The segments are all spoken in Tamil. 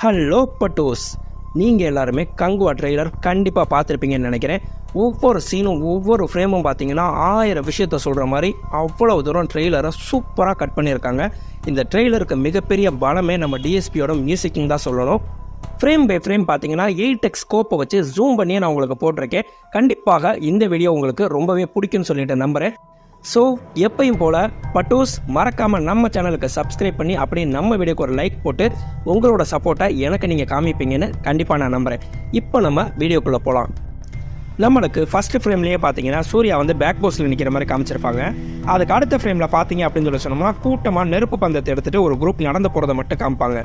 ஹலோ பட்டோஸ், நீங்கள் எல்லாருமே கங்குவா ட்ரெய்லர் கண்டிப்பாக பார்த்துருப்பீங்கன்னு நினைக்கிறேன். ஒவ்வொரு சீனும் ஒவ்வொரு ஃப்ரேமும் பார்த்தீங்கன்னா 1000 விஷயத்த சொல்கிற மாதிரி அவ்வளோ தூரம் ட்ரெய்லரை சூப்பராக கட் பண்ணியிருக்காங்க. இந்த ட்ரெய்லருக்கு மிகப்பெரிய பலமே நம்ம டிஎஸ்பியோட மியூசிக்கிங் தான் சொல்லணும். ஃப்ரேம் பை ஃப்ரேம் பார்த்தீங்கன்னா 8x ஸ்கோப்பை வச்சு ஜூம் பண்ணியே நான் உங்களுக்கு போட்டிருக்கேன். கண்டிப்பாக இந்த வீடியோ உங்களுக்கு ரொம்பவே பிடிக்கும்னு சொல்லிட்டு நம்புகிறேன். ஸோ எப்பயும் போல் பட்டோஸ் மறக்காமல் நம்ம சேனலுக்கு சப்ஸ்கிரைப் பண்ணி அப்படியே நம்ம வீடியோக்கு ஒரு லைக் போட்டு உங்களோட சப்போர்ட்டை எனக்கு நீங்கள் காமிப்பீங்கன்னு கண்டிப்பாக நான் நம்புகிறேன். இப்போ நம்ம வீடியோக்குள்ளே போகலாம். நம்மளுக்கு ஃபஸ்ட்டு ஃப்ரேம்லேயே பார்த்தீங்கன்னா சூர்யா வந்து பேக் போஸ்ட்டில் நிற்கிற மாதிரி காமிச்சிருப்பாங்க. அதுக்கு அடுத்த ஃப்ரேமில் பார்த்தீங்க அப்படின்னு சொல்லி சொன்னோம்னா கூட்டமாக நெருப்பு பந்தத்தை எடுத்துகிட்டு ஒரு குரூப் நடந்து போகிறத மட்டும் காமிப்பாங்க.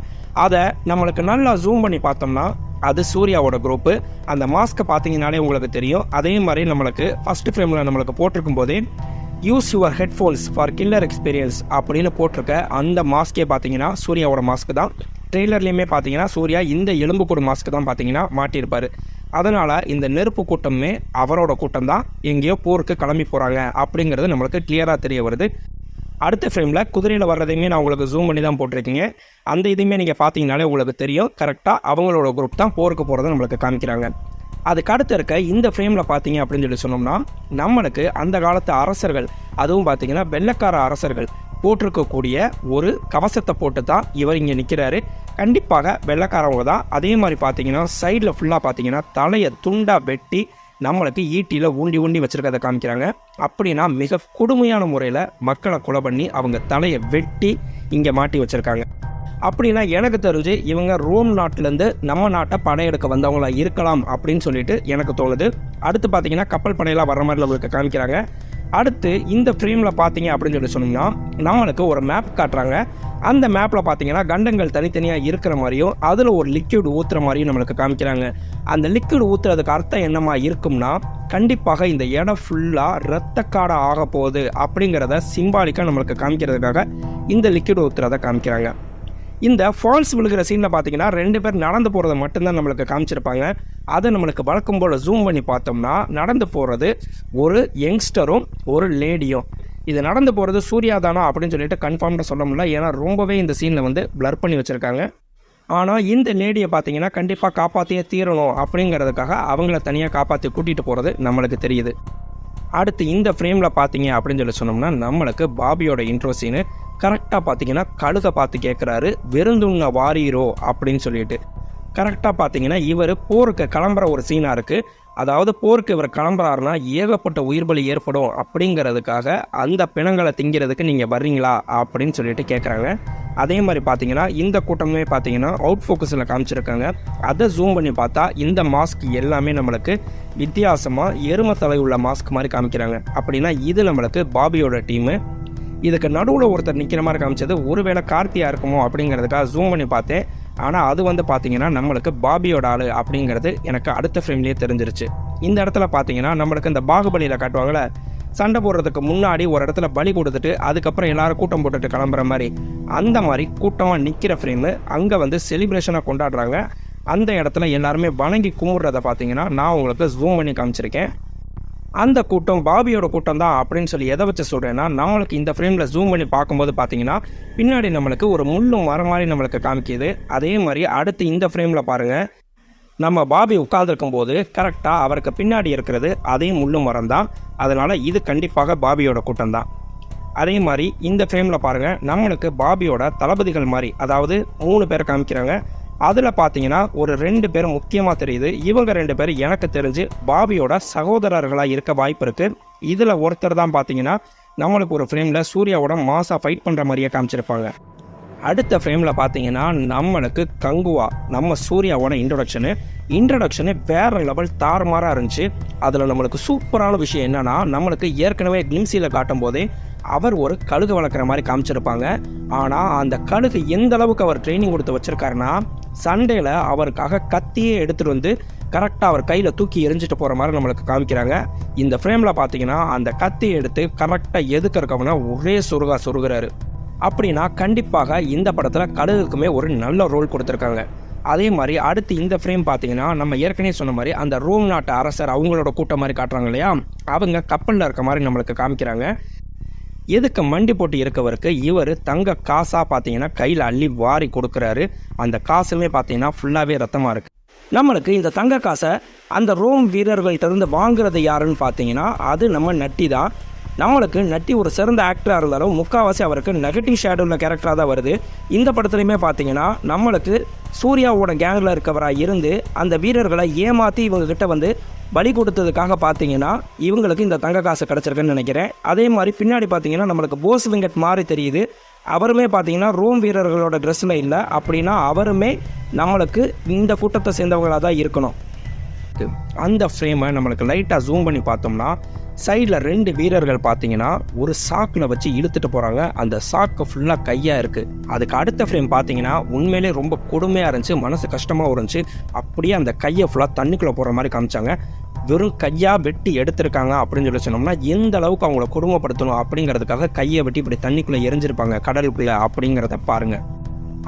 அதை நம்மளுக்கு நல்லா ஜூம் பண்ணி பார்த்தோம்னா அது சூர்யாவோட குரூப்பு. அந்த மாஸ்க்கை பார்த்தீங்கன்னாலே உங்களுக்கு தெரியும். அதே மாதிரி நம்மளுக்கு ஃபஸ்ட்டு ஃப்ரேமில் நம்மளுக்கு போட்டிருக்கும் போதே use your headphones for killer experience அப்படின்னு போட்டிருக்க அந்த மாஸ்கே பார்த்தீங்கன்னா சூர்யாவோட மாஸ்க்கு தான். ட்ரெய்லர்லேயுமே பார்த்தீங்கன்னா சூர்யா இந்த எலும்புக்கூடு மாஸ்க்கு தான் பார்த்தீங்கன்னா மாட்டியிருப்பார். அதனால் இந்த நெருப்பு கூட்டமே அவரோட கூட்டம் தான், எங்கேயோ போருக்கு கிளம்பி போகிறாங்க அப்படிங்கிறது நம்மளுக்கு கிளியராக தெரிய வருது. அடுத்த ஃப்ரேமில் குதிரையில் வர்றதையுமே நான் உங்களுக்கு ஜூம் பண்ணி தான் போட்டிருக்கீங்க. அந்த இதையுமே நீங்கள் பார்த்தீங்கனாலே உங்களுக்கு தெரியும், கரெக்டாக அவங்களோட குரூப் தான் போருக்கு போகிறத நம்மளுக்கு காமிக்கிறாங்க. அதுக்கு அடுத்து இருக்க இந்த ஃப்ரேமில் பார்த்தீங்க அப்படின்னு சொல்லி சொன்னோம்னா நம்மளுக்கு அந்த காலத்து அரசர்கள், அதுவும் பார்த்தீங்கன்னா வெள்ளைக்கார அரசர்கள் போட்டிருக்கக்கூடிய ஒரு கவசத்தை போட்டு தான் இவர் இங்கே நிற்கிறாரு. கண்டிப்பாக வெள்ளைக்காரவங்க தான். அதே மாதிரி பார்த்தீங்கன்னா சைடில் ஃபுல்லாக பார்த்தீங்கன்னா தலையை துண்டாக வெட்டி நம்மளுக்கு ஈட்டியில் ஊண்டி ஊண்டி வச்சுருக்கதை காமிக்கிறாங்க. அப்படின்னா மிக கொடுமையான முறையில் மக்களை கொலை பண்ணி அவங்க தலையை வெட்டி இங்கே மாட்டி வச்சுருக்காங்க. அப்படின்னா எனக்கு தெரிஞ்சு இவங்க ரோம் நாட்டிலேருந்து நம்ம நாட்டை படையெடுக்க வந்தவங்களா இருக்கலாம் அப்படின்னு சொல்லிட்டு எனக்கு தோணுது. அடுத்து பார்த்தீங்கன்னா கப்பல் படையெல்லாம் வர மாதிரி நம்மளுக்கு காமிக்கிறாங்க. அடுத்து இந்த ஃப்ரேமில் பார்த்தீங்க அப்படின்னு சொல்லி சொன்னோம்னா நம்மளுக்கு ஒரு மேப் காட்டுறாங்க. அந்த மேப்பில் பார்த்தீங்கன்னா கண்டங்கள் தனித்தனியாக இருக்கிற மாதிரியும் அதில் ஒரு லிக்விட் ஊற்றுற மாதிரியும் நம்மளுக்கு காமிக்கிறாங்க. அந்த லிக்விட் ஊற்றுறதுக்கு அர்த்தம் என்னமா இருக்கும்னா கண்டிப்பாக இந்த இடம் ஃபுல்லாக இரத்தக்காடை ஆக போகுது அப்படிங்கிறத சிம்பாலிக்காக நம்மளுக்கு காமிக்கிறதுக்காக இந்த லிக்விட் ஊற்றுறதை காமிக்கிறாங்க. இந்த ஃபால்ஸ் விழுகிற சீனில் பார்த்தீங்கன்னா 2 பேர் நடந்து போகிறத மட்டும்தான் நம்மளுக்கு காமிச்சிருப்பாங்க. அதை நம்மளுக்கு வழக்கம் போல் ஜூம் பண்ணி பார்த்தோம்னா நடந்து போகிறது ஒரு யங்ஸ்டரும் ஒரு லேடியும். இது நடந்து போகிறது சூர்யா தானா அப்படின்னு சொல்லிட்டு கன்ஃபார்ம்டாக சொல்ல முடியல, ஏன்னா ரொம்பவே இந்த சீனில் வந்து பிளர் பண்ணி வச்சுருக்காங்க. ஆனால் இந்த லேடியை பார்த்தீங்கன்னா கண்டிப்பாக காப்பாற்றியே தீரணும் அப்படிங்கிறதுக்காக அவங்கள தனியாக காப்பாற்றி கூட்டிகிட்டு போகிறது நம்மளுக்கு தெரியுது. அடுத்து இந்த ஃப்ரேமில் பார்த்தீங்க அப்படின்னு சொல்லி சொன்னோம்னா நம்மளுக்கு பாபியோட இன்ட்ரோ சீனு. கரெக்டாக பார்த்தீங்கன்னா கழுதை பார்த்து கேட்குறாரு, விருந்துண்ண வாரீரோ அப்படின்னு சொல்லிட்டு. கரெக்டாக பார்த்தீங்கன்னா இவர் போருக்கு கிளம்புற ஒரு சீனாக இருக்குது. அதாவது போருக்கு இவர் கிளம்புறாருன்னா ஏகப்பட்ட உயிர்பலி ஏற்படும் அப்படிங்கிறதுக்காக அந்த பிணங்களை திங்கிறதுக்கு நீங்கள் வர்றீங்களா அப்படின்னு சொல்லிட்டு கேட்குறாங்க. அதே மாதிரி பார்த்தீங்கன்னா இந்த கூட்டமே பார்த்தீங்கன்னா அவுட் ஃபோக்கஸில் காமிச்சிருக்காங்க. அதை ஜூம் பண்ணி பார்த்தா இந்த மாஸ்க் எல்லாமே நம்மளுக்கு வித்தியாசமாக எருமை தலை உள்ள மாஸ்க் மாதிரி காமிக்கிறாங்க. அப்படின்னா இது நம்மளுக்கு பாபியோட டீமு. இதுக்கு நடுவில் ஒருத்தர் நிற்கிற மாதிரி காமிச்சது ஒருவேளை கார்த்தியா இருக்குமோ அப்படிங்கிறதுக்காக ஜூம் பண்ணி பார்த்தேன். ஆனால் அது வந்து பார்த்தீங்கன்னா நம்மளுக்கு பாபியோட ஆள் அப்படிங்கிறது எனக்கு அடுத்த ஃப்ரேம்லேயே தெரிஞ்சிருச்சு. இந்த இடத்துல பார்த்தீங்கன்னா நம்மளுக்கு இந்த பாகுபலியில் காட்டுவாங்களே, சண்டை போடுறதுக்கு முன்னாடி ஒரு இடத்துல பலி கொடுத்துட்டு அதுக்கப்புறம் எல்லாரும் கூட்டம் போட்டுட்டு கிளம்புற மாதிரி, அந்த மாதிரி கூட்டமாக நிற்கிற ஃப்ரேமு அங்கே வந்து செலிப்ரேஷனாக கொண்டாடுறாங்க. அந்த இடத்துல எல்லாருமே வணங்கி கும்பிட்றத பார்த்தீங்கன்னா நான் உங்களுக்கு ஜூம் பண்ணி காமிச்சிருக்கேன். அந்த கூட்டம் பாபியோட கூட்டம் தான் அப்படின்னு சொல்லி எதை வச்சு சொல்கிறேன்னா நம்மளுக்கு இந்த ஃப்ரேமில் ஜூம் பண்ணி பார்க்கும்போது பார்த்தீங்கன்னா பின்னாடி நம்மளுக்கு ஒரு முள்ளும் மரம் மாதிரி நம்மளுக்கு காமிக்கிது. அதே மாதிரி அடுத்து இந்த ஃப்ரேமில் பாருங்கள், நம்ம பாபி உட்கார்ந்துருக்கும் போது கரெக்டாக அவருக்கு பின்னாடி இருக்கிறது அதே முள்ளும் மரம் தான். அதனால் இது கண்டிப்பாக பாபியோட கூட்டம் தான். அதே மாதிரி இந்த ஃப்ரேமில் பாருங்கள், நம்மளுக்கு பாபியோட தளபதிகள் மாதிரி அதாவது 3 பேர் காமிக்கிறாங்க. அதில் பார்த்தீங்கன்னா ஒரு 2 பேர் முக்கியமாக தெரியுது. இவங்க 2 பேர் எனக்கு தெரிஞ்சு பாபியோட சகோதரர்களாக இருக்க வாய்ப்பு இருக்குது. இதில் ஒருத்தர் தான் பார்த்தீங்கன்னா நம்மளுக்கு ஒரு ஃப்ரேமில் சூர்யாவோட மாசாக ஃபைட் பண்ணுற மாதிரியே காமிச்சிருப்பாங்க. அடுத்த ஃப்ரேமில் பார்த்தீங்கன்னா நம்மளுக்கு கங்குவா நம்ம சூர்யாவோட இன்ட்ரடக்ஷனு வேறு லெவல் தாறுமாறாக இருந்துச்சு. அதில் நம்மளுக்கு சூப்பரான விஷயம் என்னென்னா நம்மளுக்கு ஏற்கனவே கிளிம்ஸியில் காட்டும் போதே அவர் ஒரு கழுகு வளர்க்குற மாதிரி காமிச்சிருப்பாங்க. ஆனால் அந்த கழுகு எந்த அளவுக்கு அவர் ட்ரைனிங் கொடுத்து வச்சுருக்காருன்னா சண்டேல அவருக்காக கத்தியே எடுத்துகிட்டு வந்து கரெக்டாக அவர் கையில் தூக்கி எரிஞ்சிட்டு போகிற மாதிரி நம்மளுக்கு காமிக்கிறாங்க. இந்த ஃப்ரேமில் பார்த்தீங்கன்னா அந்த கத்தியை எடுத்து கரெக்டாக எதுக்கிறக்கவனா ஒரே சொருகிறாரு. அப்படின்னா கண்டிப்பாக இந்த படத்தில் கழுகுக்குமே ஒரு நல்ல ரோல் கொடுத்துருக்காங்க. அதே மாதிரி அடுத்து இந்த ஃப்ரேம் பார்த்தீங்கன்னா நம்ம ஏற்கனவே சொன்ன மாதிரி அந்த ரோம் நாட்டு அரசர் அவங்களோட கூட்டம் மாதிரி காட்டுறாங்க இல்லையா, அவங்க கப்பலில் இருக்க மாதிரி நம்மளுக்கு காமிக்கிறாங்க. எதுக்கு மண்டி போட்டு இருக்கவருக்கு இவர் தங்க காசாக பார்த்தீங்கன்னா கையில் அள்ளி வாரி கொடுக்குறாரு. அந்த காசுமே பார்த்தீங்கன்னா ஃபுல்லாகவே ரத்தமாக இருக்குது. நம்மளுக்கு இந்த தங்க காசை அந்த ரோம் வீரர்கள்ட்ட இருந்து வாங்குறது யாருன்னு பார்த்தீங்கன்னா அது நம்ம நட்டி தான். நம்மளுக்கு நட்டி ஒரு சிறந்த ஆக்டராக இருந்தாலும் முக்கால்வாசி அவருக்கு நெகட்டிவ் ஷேடோவில் கேரக்டராக தான் வருது. இந்த படத்துலையுமே பார்த்தீங்கன்னா நம்மளுக்கு சூர்யாவோட கேங்கில் இருக்கவராக இருந்து அந்த வீரர்களை ஏமாற்றி இவங்ககிட்ட வந்து பலி கொடுத்ததுக்காக பார்த்தீங்கன்னா இவங்களுக்கு இந்த தங்க காசு கிடச்சிருக்குன்னு நினைக்கிறேன். அதே மாதிரி பின்னாடி பார்த்தீங்கன்னா நம்மளுக்கு போஸ் வெங்கட் மாதிரி தெரியுது. அவருமே பார்த்தீங்கன்னா ரோம் வீரர்களோட ட்ரெஸ்ஸில் இல்லை. அப்படின்னா அவருமே நம்மளுக்கு இந்த கூட்டத்தை சேர்ந்தவங்களாக தான் இருக்கணும். அந்த ஃப்ரேமை நம்மளுக்கு லைட்டாக ஜூம் பண்ணி பார்த்தோம்னா சைடில் 2 வீரர்கள் பார்த்தீங்கன்னா ஒரு சாக்கில் வச்சு இழுத்துட்டு போகிறாங்க. அந்த சாக்கு ஃபுல்லாக கையாக இருக்குது. அதுக்கு அடுத்த ஃப்ரேம் பார்த்தீங்கன்னா உண்மையிலே ரொம்ப கொடுமையாக இருந்துச்சு, மனசு கஷ்டமாக இருந்துச்சு. அப்படியே அந்த கையை ஃபுல்லாக தண்ணிக்குள்ளே போகிற மாதிரி காமிச்சாங்க. வெறும் கையாக வெட்டி எடுத்திருக்காங்க அப்படின்னு சொல்லி சொன்னோம்னா எந்த அளவுக்கு அவங்கள கொடுமைப்படுத்தணும் அப்படிங்கிறதுக்காக கையை வெட்டி இப்படி தண்ணிக்குள்ளே எரிஞ்சிருப்பாங்க கடலுக்குள்ளே அப்படிங்கிறத பாருங்கள்.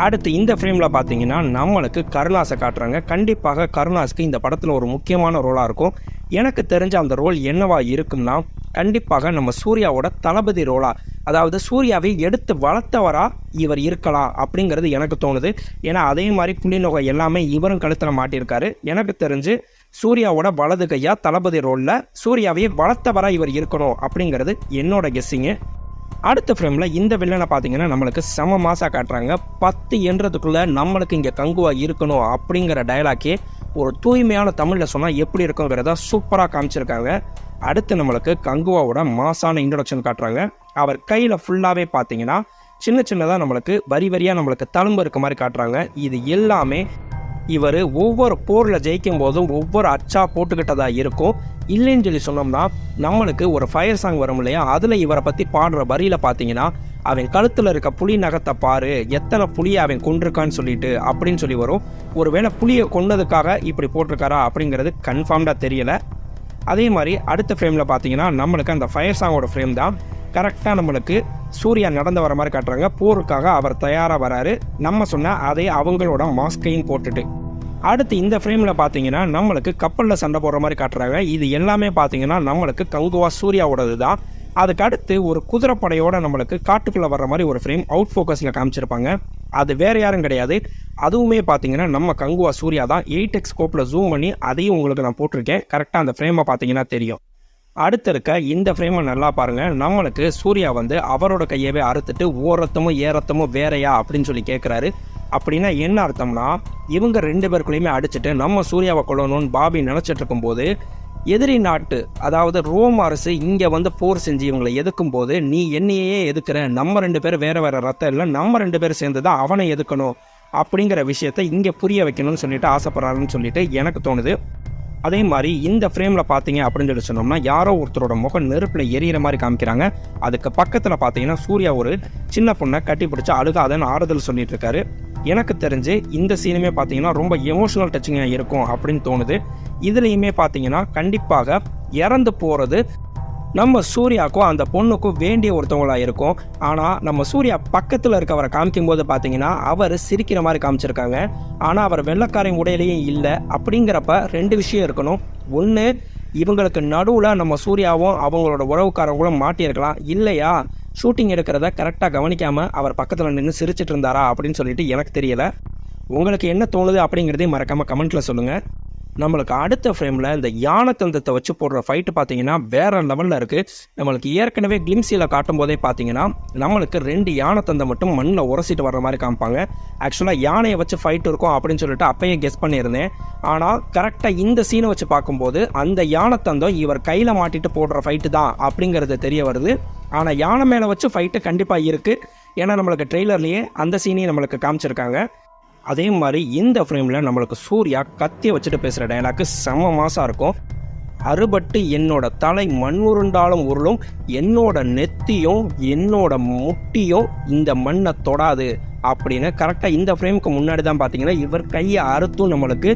அடுத்து இந்த ஃப்ரேமில் பார்த்தீங்கன்னா நம்மளுக்கு கருணாஸை காட்டுறாங்க. கண்டிப்பாக கருணாஸுக்கு இந்த படத்தில் ஒரு முக்கியமான ரோலாக இருக்கும். எனக்கு தெரிஞ்ச அந்த ரோல் என்னவா இருக்கும்னா கண்டிப்பாக நம்ம சூர்யாவோட தளபதி ரோலா, அதாவது சூர்யாவை எடுத்து வளர்த்தவரா இவர் இருக்கலாம் அப்படிங்கிறது எனக்கு தோணுது. ஏன்னா அதே மாதிரி புலிநொகை எல்லாமே இவரும் கழுத்தில் மாட்டியிருக்காரு. எனக்கு தெரிஞ்சு சூர்யாவோட வலது கையா தளபதி ரோலில் சூர்யாவையே வளர்த்தவரா இவர் இருக்கணும் அப்படிங்கிறது என்னோட கெஸ்ஸிங்கு. அடுத்த ஃப்ரேமில் இந்த வில்லனை பார்த்தீங்கன்னா நம்மளுக்கு செம மாசாக காட்டுறாங்க. 10 என்றதுக்குள்ளே நம்மளுக்கு இங்கே கங்குவா இருக்கணும் அப்படிங்கிற டயலாக்கே ஒரு தூய்மையான தமிழில் சொன்னால் எப்படி இருக்குங்கிறத சூப்பராக காமிச்சிருக்காங்க. அடுத்து நம்மளுக்கு கங்குவாவோட மாசான இன்ட்ரொடக்ஷன் காட்டுறாங்க. அவர் கையில் ஃபுல்லாகவே பார்த்தீங்கன்னா சின்ன சின்னதாக நம்மளுக்கு வரி வரியாக நம்மளுக்கு தழும்பு இருக்க மாதிரி காட்டுறாங்க. இது எல்லாமே இவர் ஒவ்வொரு போரில் ஜெயிக்கும் போதும் ஒவ்வொரு அச்சா போட்டுக்கிட்டதாக இருக்கும். இல்லைன்னு சொல்லி சொன்னோம்னா நம்மளுக்கு ஒரு ஃபயர் சாங் வரும் இல்லையா, அதில் இவரை பற்றி பாடுற வரியில் பார்த்தீங்கன்னா அவன் கழுத்தில் இருக்க புலி நகத்தை பாரு, எத்தனை புலியை அவன் கொண்டிருக்கான்னு சொல்லிட்டு அப்படின்னு சொல்லி வரும். ஒருவேளை புலியை கொன்னதுக்காக இப்படி போட்டிருக்காரா அப்படிங்கிறது கன்ஃபார்ம்டாக தெரியலை. அதே மாதிரி அடுத்த ஃப்ரேமில் பார்த்தீங்கன்னா நம்மளுக்கு அந்த ஃபயர் சாங்கோட ஃப்ரேம் தான் கரெக்டாக நம்மளுக்கு சூர்யா நடந்து வர மாதிரி காட்டுறாங்க. போருக்காக அவர் தயாராக வராரு. நம்ம சொன்ன அதே அவங்களோட மாஸ்கையும் போட்டுட்டு அடுத்து இந்த ஃப்ரேமில் பார்த்தீங்கன்னா நம்மளுக்கு கப்பலில் சண்டை போடுற மாதிரி காட்டுறாங்க. இது எல்லாமே பார்த்தீங்கன்னா நம்மளுக்கு கங்குவா சூர்யாவோடது தான். அதுக்கு அடுத்து ஒரு குதிரைப்படையோட நம்மளுக்கு காட்டுக்குள்ளே வர்ற மாதிரி ஒரு ஃப்ரேம் அவுட் ஃபோக்கஸில் காமிச்சிருப்பாங்க. அது வேறு யாரும் கிடையாது, அதுவுமே பார்த்தீங்கன்னா நம்ம கங்குவா சூர்யா தான். 8x ஸ்கோப்பில் ஜூம் பண்ணி அதையும் உங்களுக்கு நான் போட்டிருக்கேன். கரெக்டாக அந்த ஃப்ரேமை பார்த்தீங்கன்னா தெரியும். அடுத்து இருக்க இந்த ஃப்ரேமை நல்லா பாருங்கள். நம்மளுக்கு சூர்யா வந்து அவரோட கையவே அறுத்துட்டு ஓரத்தமும் ஏரத்தமும் வேறையா அப்படின்னு சொல்லி கேட்குறாரு. அப்படின்னா என்ன அர்த்தம்னா இவங்க 2 பேருக்குள்ளேயுமே அடிச்சுட்டு நம்ம சூர்யாவை கொள்ளணும்னு பாபி நினச்சிட்டு இருக்கும்போது எதிரி நாட்டு அதாவது ரோம் அரசு இங்கே வந்து போர் செஞ்சு இவங்களை எதுக்கும் போது நீ என்னையே எதுக்குற, நம்ம 2 பேரும் வேறு வேறு ரத்தம் இல்லை, நம்ம 2 பேரும் சேர்ந்து தான் அவனை எதுக்கணும் அப்படிங்கிற விஷயத்த இங்கே புரிய வைக்கணும்னு சொல்லிட்டு ஆசைப்படுறாருன்னு சொல்லிட்டு எனக்கு தோணுது. அதே மாதிரி இந்த ஃப்ரேமில் பார்த்தீங்க அப்படின்னு சொல்லி சொன்னோம்னா யாரோ ஒருத்தரோட முகம் நெருப்பில் எரியிற மாதிரி காமிக்கிறாங்க. அதுக்கு பக்கத்தில் பார்த்தீங்கன்னா சூர்யா ஒரு சின்ன பொண்ணை கட்டி பிடிச்சி அழுகாதன்னு ஆறுதல் சொல்லிட்டு இருக்காரு. எனக்கு தெரிஞ்சு இந்த சீனுமே பார்த்தீங்கன்னா ரொம்ப எமோஷனல் டச்சிங்காக இருக்கும் அப்படின்னு தோணுது. இதுலேயுமே பார்த்தீங்கன்னா கண்டிப்பாக இறந்து போகிறது நம்ம சூர்யாவுக்கும் அந்த பொண்ணுக்கும் வேண்டிய ஒருத்தவங்களாக இருக்கும். ஆனால் நம்ம சூர்யா பக்கத்தில் இருக்கவரை காமிக்கும் போது பார்த்தீங்கன்னா அவர் சிரிக்கிற மாதிரி காமிச்சிருக்காங்க. ஆனால் அவர் வெள்ளைக்காரன் உடையிலையும் இல்லை. அப்படிங்கிறப்ப 2 விஷயம் இருக்கணும். ஒன்று, இவங்களுக்கு நடுவில் நம்ம சூர்யாவும் அவங்களோட உறவுக்காரங்களும் மாட்டியிருக்கலாம். இல்லையா ஷூட்டிங் எடுக்கிறத கரெக்டாக கவனிக்காமல் அவர் பக்கத்தில் நின்று சிரிச்சிட்டு இருந்தாரா அப்படின்னு சொல்லிட்டு எனக்கு தெரியலை. உங்களுக்கு என்ன தோணுது அப்படிங்கிறதையும் மறக்காமல் கமெண்ட்டில் சொல்லுங்கள். நம்மளுக்கு அடுத்த ஃப்ரேமில் இந்த யானை தந்தத்தை வச்சு போடுற ஃபைட்டு பார்த்தீங்கன்னா வேறு லெவலில் இருக்குது. நம்மளுக்கு ஏற்கனவே கிளிம்ஸில் காட்டும் போதே பார்த்தீங்கன்னா நம்மளுக்கு 2 யானை தந்தை மட்டும் மண்ணில் உரசிட்டு வர்ற மாதிரி காமிப்பாங்க. ஆக்சுவலாக யானையை வச்சு ஃபைட் இருக்கும் அப்படின்னு சொல்லிட்டு அப்பயே கெஸ் பண்ணியிருந்தேன். ஆனால் கரெக்டாக இந்த சீனை வச்சு பார்க்கும்போது அந்த யானை தந்தம் இவர் கையில் மாட்டிட்டு போடுற ஃபைட்டு தான் அப்படிங்கிறது தெரிய வருது. ஆனால் யானை மேலே வச்சு ஃபைட்டு கண்டிப்பாக இருக்குது. ஏன்னா நம்மளுக்கு ட்ரெய்லர்லேயே அந்த சீனையும் நம்மளுக்கு காமிச்சிருக்காங்க. அதே மாதிரி இந்த ஃப்ரேமில் நம்மளுக்கு சூர்யா கத்தியை வச்சுட்டு பேசுகிற டயலாக்கு செம மாசாக இருக்கும். அறுபட்டு என்னோட தலை மண் உருண்டாலும் உருளும், என்னோட நெத்தியும் என்னோட முட்டியும் இந்த மண்ணை தொடாது அப்படின்னு கரெக்டாக இந்த ஃப்ரேமுக்கு முன்னாடி தான் பார்த்தீங்கன்னா இவர் கையை அறுத்தும் நம்மளுக்கு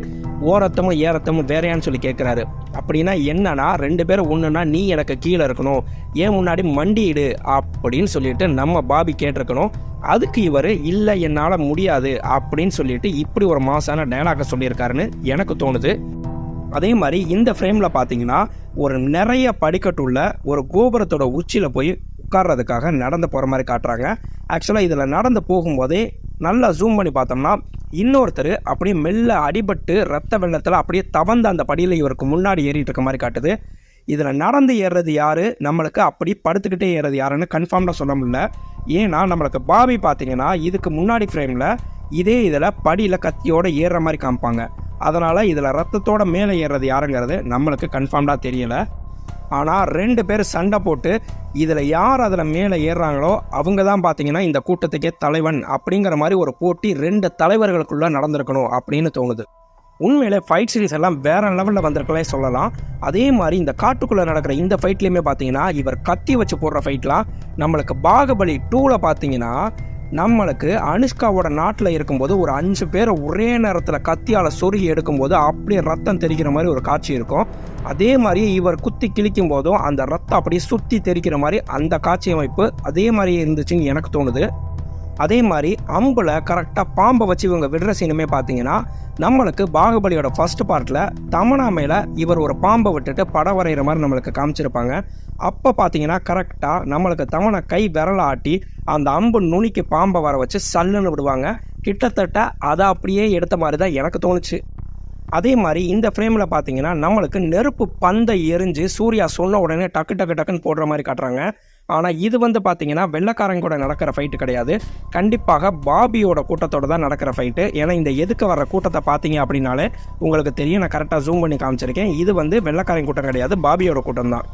ஓரத்தமும் ஏரத்தமும் வேறையான்னு சொல்லி கேட்குறாரு. அப்படின்னா என்னன்னா 2 பேரும் ஒன்றுனா நீ எனக்கு கீழே இருக்கணும், ஏன் முன்னாடி மண்டியிடு அப்படின்னு சொல்லிட்டு நம்ம பாபி கேட்டிருக்கணும். அதுக்கு இவர் இல்லை என்னால் முடியாது அப்படின்னு சொல்லிட்டு இப்படி ஒரு மாசான டயலாக சொல்லியிருக்காருன்னு எனக்கு தோணுது. அதே மாதிரி இந்த ஃப்ரேமில் பார்த்தீங்கன்னா ஒரு நிறைய படிக்கட்டுள்ள ஒரு கோபுரத்தோட உச்சியில் போய் உட்கார்றதுக்காக நடந்து போகிற மாதிரி காட்டுறாங்க. ஆக்சுவலாக இதில் நடந்து போகும்போதே நல்லா ஜூம் பண்ணி பார்த்தோம்னா இன்னொருத்தர் அப்படியே மெல்ல அடிபட்டு ரத்த வெள்ளத்தில் அப்படியே தவந்த அந்த படியில் இவருக்கு முன்னாடி ஏறிட்டு இருக்க மாதிரி காட்டுது. இதில் நடந்து ஏறுறது யார், நம்மளுக்கு அப்படி படுத்துக்கிட்டே ஏறுறது யாருன்னு கன்ஃபார்மாக சொல்ல முடியல. ஏன்னா நம்மளுக்கு பாபி பார்த்தீங்கன்னா இதுக்கு முன்னாடி ஃப்ரேமில் இதே இதில் படியில் கத்தியோடு ஏறுற மாதிரி காமிப்பாங்க. அதனால் இதில் ரத்தத்தோட மேலே ஏறுறது யாருங்கிறது நம்மளுக்கு கன்ஃபார்ம்டாக தெரியலை. ஆனால் 2 பேர் சண்டை போட்டு இதில் யார் அதில் மேலே ஏறுறாங்களோ அவங்க தான் பார்த்தீங்கன்னா இந்த கூட்டத்துக்கே தலைவன் அப்படிங்கிற மாதிரி ஒரு போட்டி 2 தலைவர்களுக்குள்ளே நடந்திருக்கணும் அப்படின்னு தோணுது. உண்மையிலே ஃபைட் சீரிஸ் எல்லாம் வேறு லெவலில் வந்திருக்கலே சொல்லலாம். அதே மாதிரி இந்த காட்டுக்குள்ளே நடக்கிற இந்த ஃபைட்லேயுமே பார்த்தீங்கன்னா இவர் கத்தி வச்சு போடுற ஃபைட்லாம் நம்மளுக்கு பாகுபலி 2ல் பார்த்தீங்கன்னா நம்மளுக்கு அனுஷ்காவோட நாட்டில் இருக்கும்போது ஒரு 5 பேரை ஒரே நேரத்தில் கத்தியால் சொருகி எடுக்கும்போது அப்படியே ரத்தம் தெரிக்கிற மாதிரி ஒரு காட்சி இருக்கும். அதே மாதிரி இவர் குத்தி கிழிக்கும் போதும் அந்த ரத்தம் அப்படியே சுற்றி தெரிக்கிற மாதிரி அந்த காட்சி அமைப்பு அதே மாதிரி இருந்துச்சுன்னு எனக்கு தோணுது. அதே மாதிரி அம்பில் கரெக்டாக பாம்பை வச்சு இவங்க விடுற சீனுமே பார்த்தீங்கன்னா நம்மளுக்கு பாகுபலியோட ஃபர்ஸ்ட் பார்ட்டில் தமனா மேலே இவர் ஒரு பாம்பை விட்டுட்டு படம் வரைகிற மாதிரி நம்மளுக்கு காமிச்சிருப்பாங்க. அப்போ பார்த்தீங்கன்னா கரெக்டாக நம்மளுக்கு தமனை கை விரல ஆட்டி அந்த அம்பு நுனிக்கு பாம்பை வர வச்சு சல்லுன்னு விடுவாங்க. கிட்டத்தட்ட அதை அப்படியே எடுத்த மாதிரி தான் எனக்கு தோணுச்சு. அதே மாதிரி இந்த ஃப்ரேமில் பார்த்தீங்கன்னா நம்மளுக்கு நெருப்பு பந்தை எரிஞ்சு சூர்யா சொன்ன உடனே டக்கு டக்கு டக்குன்னு போடுற மாதிரி காட்டுறாங்க. ஆனால் இது பார்த்தீங்கன்னா வெள்ளைக்காரங்க கூட நடக்கிற ஃபைட்டு கிடையாது, கண்டிப்பாக பாபியோட கூட்டத்தோடு தான் நடக்கிற ஃபைட்டு. ஏன்னா இந்த எதுக்கு வர கூட்டத்தை பார்த்தீங்க அப்படின்னாலே உங்களுக்கு தெரியும், நான் கரெக்டாக ஜூம் பண்ணி காமிச்சிருக்கேன். இது வெள்ளைக்காரங்க கூட்டம் கிடையாது, பாபியோட கூட்டம் தான்.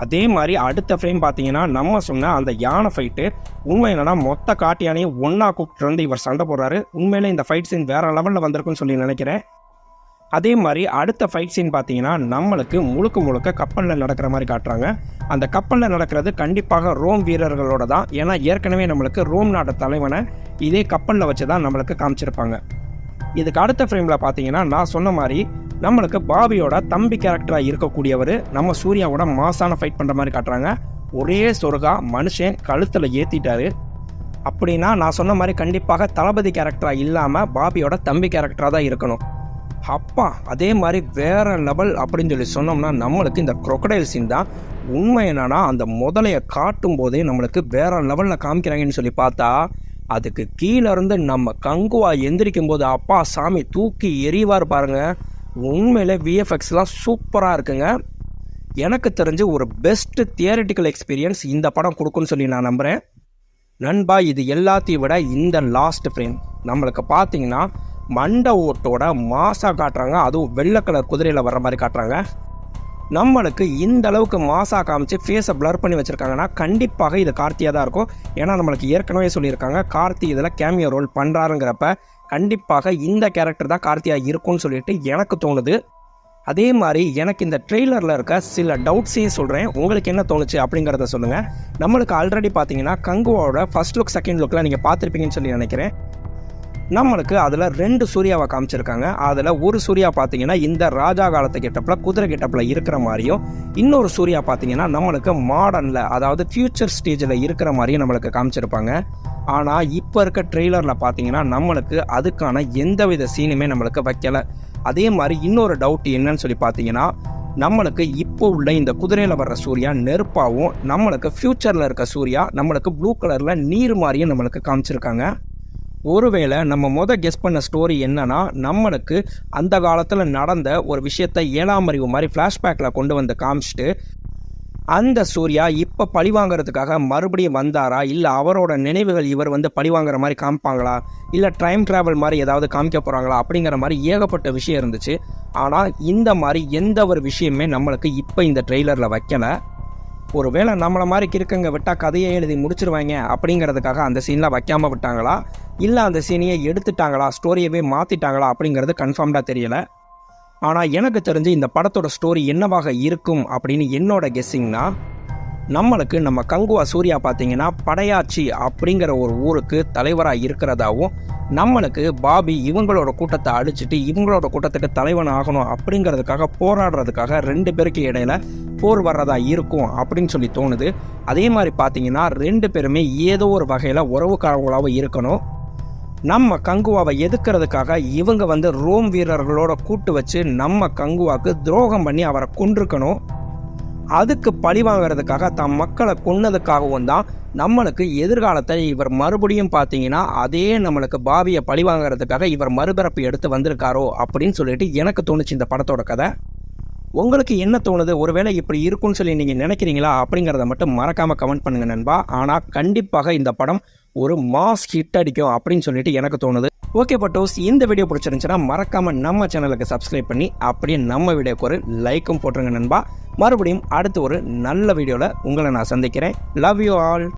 அதே மாதிரி அடுத்த ஃப்ரேம் பார்த்தீங்கன்னா நம்ம சொன்ன அந்த யானை ஃபைட்டு உண்மை என்னன்னா மொத்த காட்டு யானையும் ஒன்றா கூப்பிட்டு வந்து இவர் சண்டை போடுறாரு. உண்மையிலே இந்த ஃபைட் சீன் வேறு லெவலில் வந்திருக்குன்னு சொல்லி நினைக்கிறேன். அதே மாதிரி அடுத்த ஃபைட் சீன் பார்த்தீங்கன்னா நம்மளுக்கு முழுக்க கப்பலில் நடக்கிற மாதிரி காட்டுறாங்க. அந்த கப்பலில் நடக்கிறது கண்டிப்பாக ரோம் வீரர்களோட தான். ஏன்னா ஏற்கனவே நம்மளுக்கு ரோம் நாட்டு தலைவனை இதே கப்பலில் வச்சு தான் நம்மளுக்கு காமிச்சிருப்பாங்க. இதுக்கு அடுத்த ஃப்ரேமில் பார்த்தீங்கன்னா நான் சொன்ன மாதிரி நம்மளுக்கு பாபியோட தம்பி கேரக்டராக இருக்கக்கூடியவர் நம்ம சூர்யாவோட மாசான ஃபைட் பண்ணுற மாதிரி காட்டுறாங்க. ஒரே சொருகா மனுஷன் கழுத்தில் ஏற்றிட்டாரு. அப்படின்னா நான் சொன்ன மாதிரி கண்டிப்பாக தளபதி கேரக்டராக இல்லாமல் பாபியோட தம்பி கேரக்டராக தான் இருக்கணும். அப்பா அதே மாதிரி வேற லெவல் அப்படின்னு சொல்லி சொன்னோம்னா நம்மளுக்கு இந்த குரோக்கடைல் சீன் தான். உண்மை என்னன்னா அந்த முதலையை காட்டும் போதே நம்மளுக்கு வேற லெவலில் காமிக்கிறாங்கன்னு சொல்லி பார்த்தா அதுக்கு கீழே இருந்து நம்ம கங்குவா எந்திரிக்கும் போது அப்பா சாமி தூக்கி எறிவார் பாருங்க. உண்மையிலே விஎஃப்எக்ஸ்லாம் சூப்பராக இருக்குங்க. எனக்கு தெரிஞ்சு ஒரு பெஸ்ட் தியரிட்டிக்கல் எக்ஸ்பீரியன்ஸ் இந்த படம் கொடுக்குன்னு சொல்லி நான் நம்புகிறேன். நண்பா இது எல்லாத்தையும் விட இந்த லாஸ்ட் ஃப்ரேம் நம்மளுக்கு பார்த்தீங்கன்னா மண்டை ஓட்டோட மாசாக காட்டுறாங்க. அதுவும் வெள்ளை கலர் குதிரையில் வர்ற மாதிரி காட்டுறாங்க. நம்மளுக்கு இந்த அளவுக்கு மாசாக காமிச்சு ஃபேஸை பிளர் பண்ணி வச்சுருக்காங்கன்னா கண்டிப்பாக இது கார்த்தியாக தான் இருக்கும். ஏன்னா நம்மளுக்கு ஏற்கனவே சொல்லியிருக்காங்க கார்த்தி இதில் கேமியோ ரோல் பண்ணுறாருங்கிறப்ப கண்டிப்பாக இந்த கேரக்டர் தான் கார்த்தியாக இருக்கும்னு சொல்லிட்டு எனக்கு தோணுது. அதே மாதிரி எனக்கு இந்த ட்ரெய்லரில் இருக்க சில டவுட்ஸையும் சொல்கிறேன், உங்களுக்கு என்ன தோணுச்சு அப்படிங்கிறத சொல்லுங்கள். நம்மளுக்கு ஆல்ரெடி பார்த்தீங்கன்னா கங்குவாவோட ஃபர்ஸ்ட் லுக் செகண்ட் லுக்கில் நீங்கள் பார்த்துருப்பீங்கன்னு சொல்லி நினைக்கிறேன். நம்மளுக்கு அதில் 2 சூர்யாவை காமிச்சிருக்காங்க. அதில் ஒரு சூர்யா பார்த்தீங்கன்னா இந்த ராஜா காலத்து கெட்டப்பில் குதிரை கெட்டப்பில் இருக்கிற மாதிரியும், இன்னொரு சூர்யா பார்த்தீங்கன்னா நம்மளுக்கு மாடர்னில் அதாவது ஃபியூச்சர் ஸ்டேஜில் இருக்கிற மாதிரியும் நம்மளுக்கு காமிச்சிருப்பாங்க. ஆனால் இப்போ இருக்க ட்ரெய்லரில் பார்த்தீங்கன்னா நம்மளுக்கு அதுக்கான எந்தவித சீனுமே நம்மளுக்கு வைக்கலை. அதே மாதிரி இன்னொரு டவுட் என்னன்னு சொல்லி பார்த்தீங்கன்னா நம்மளுக்கு இப்போ உள்ள இந்த குதிரையில் வர்ற சூர்யா நெருப்பாகவும், நம்மளுக்கு ஃபியூச்சரில் இருக்க சூர்யா நம்மளுக்கு ப்ளூ கலரில் நீர் மாதிரியும் நம்மளுக்கு காமிச்சிருக்காங்க. ஒருவேளை நம்ம கெஸ் பண்ண ஸ்டோரி என்னன்னா நம்மளுக்கு அந்த காலத்தில் நடந்த ஒரு விஷயத்தை 7ஆம் அறிவு மாதிரி ஃப்ளாஷ்பேக்கில் கொண்டு வந்து காமிச்சிட்டு அந்த சூர்யா இப்போ பழி வாங்கிறதுக்காக மறுபடியும் வந்தாரா, இல்லை அவரோட நினைவுகள் இவர் பழி வாங்குற மாதிரி காமிப்பாங்களா, இல்லை டைம் ட்ராவல் மாதிரி ஏதாவது காமிக்க போகிறாங்களா அப்படிங்கிற மாதிரி ஏகப்பட்ட விஷயம் இருந்துச்சு. ஆனால் இந்த மாதிரி எந்த ஒரு விஷயமே நம்மளுக்கு இப்போ இந்த ட்ரெய்லரில் வைக்கலை. ஒருவேளை நம்மளை மாதிரி கிறுக்கங்க விட்டால் கதையை எழுதி முடிச்சிருவாங்க அப்படிங்கிறதுக்காக அந்த சீன்லாம் வைக்காமல் விட்டாங்களா, இல்லை அந்த சீனையை எடுத்துட்டாங்களா, ஸ்டோரியவே மாற்றிட்டாங்களா அப்படிங்கிறது கன்ஃபார்ம்டாக தெரியலை. ஆனால் எனக்கு தெரிஞ்சு இந்த படத்தோட ஸ்டோரி என்னவாக இருக்கும் அப்படின்னு என்னோட கெஸ்ஸிங்னா நம்மளுக்கு நம்ம கங்குவா சூர்யா பார்த்தீங்கன்னா படையாச்சி அப்படிங்கிற ஒரு ஊருக்கு தலைவராக இருக்கிறதாவும், நம்மளுக்கு பாபி இவங்களோட கூட்டத்தை அழிச்சிட்டு இவங்களோட கூட்டத்துக்கு தலைவன் ஆகணும் அப்படிங்கிறதுக்காக போராடுறதுக்காக 2 பேருக்கு இடையில போர் வர்றதா இருக்கும் அப்படின்னு சொல்லி தோணுது. அதே மாதிரி பார்த்தீங்கன்னா 2 பேருமே ஏதோ ஒரு வகையில் உறவுக்காரங்களாகவும் இருக்கணும். நம்ம கங்குவாவை எதுக்கிறதுக்காக இவங்க ரோம் வீரர்களோட கூட்டு வச்சு நம்ம கங்குவாக்கு துரோகம் பண்ணி அவரை கொண்டிருக்கணும். அதுக்கு பழி வாங்கிறதுக்காக தம் மக்களை கொன்னதுக்காகவும் தான் நம்மளுக்கு எதிர்காலத்தை இவர் மறுபடியும் பார்த்தீங்கன்னா அதே நம்மளுக்கு பாவியை பழி வாங்கிறதுக்காக இவர் மறுபிறப்பு எடுத்து வந்திருக்காரோ அப்படின்னு சொல்லிட்டு எனக்கு தோணுச்சு இந்த படத்தோட கதை. உங்களுக்கு என்ன தோணுது? ஒருவேளை இப்படி இருக்கும்னு சொல்லி நீங்கள் நினைக்கிறீங்களா அப்படிங்கிறத மட்டும் மறக்காமல் கமெண்ட் பண்ணுங்கள் நண்பா. ஆனால் கண்டிப்பாக இந்த படம் ஒரு மாஸ் ஹிட் அடிக்கும் அப்படின்னு சொல்லிட்டு எனக்கு தோணுது. ஓகே பட்டோஸ், இந்த வீடியோ பிடிச்சிருந்துச்சுன்னா மறக்காமல் நம்ம சேனலுக்கு சப்ஸ்கிரைப் பண்ணி அப்படியே நம்ம வீடியோக்கு ஒரு லைக்கும் போட்டுருங்க நண்பா. மறுபடியும் அடுத்து ஒரு நல்ல வீடியோவில் உங்களை நான் சந்திக்கிறேன். Love you all.